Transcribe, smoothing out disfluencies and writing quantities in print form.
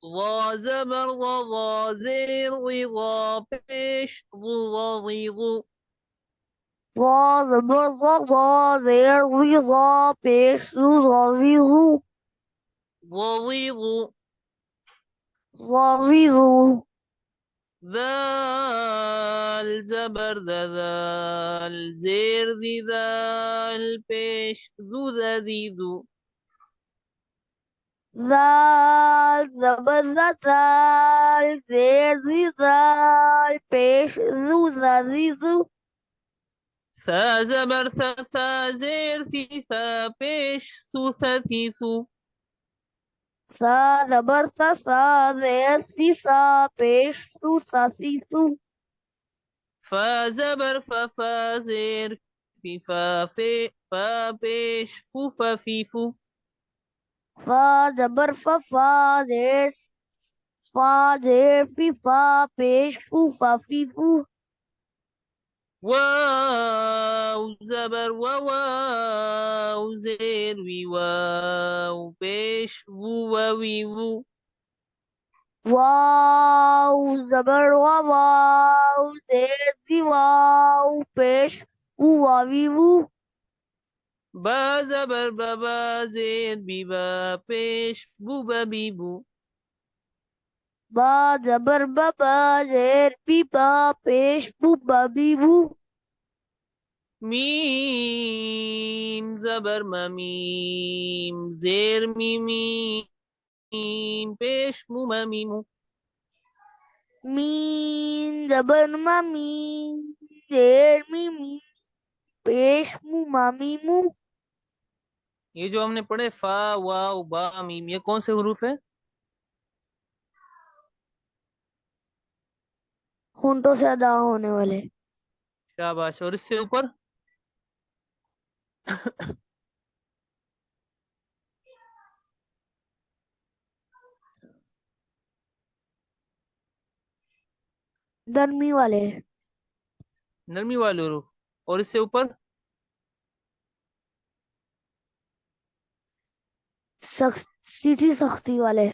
ظا زبر ظا زير ظا بيش ظو. ظا زبر ظا زير ظا بيش ظو ظو. ظو ذال زبر ذال زير ذال بيش ذو. ذال زبر ذال زير ذال بيش ذو ثا زبر ثا زير ثا بيش ثو. सा रबर सा रेर सा पेश सी सू فا زبر فا زير في فا بيش فا فو. फा जबर फा देर फा पेश फू واو زبر واو زير واو بيش وو. वाव जबर वाव देर वाव पेश वावी वू با زبر بابا زير بيبا بيش بوبا بيبو. बा जबर बबा देर पीपा पेश बबीबू ميم زبر ما ميم زير ميمي بيش مو ما ميمو. मीन जबर मीन देर मी पेश मामी मु ये जो हमने पढ़े फा वाव बा मीम, ये कौन से हरूफ है? होंठों से अदा होने वाले शाबाश। और इससे ऊपर? गर्मी वाले नरमी वाले हरूफ। और इससे ऊपर? सख्त सीधी सख्ती वाले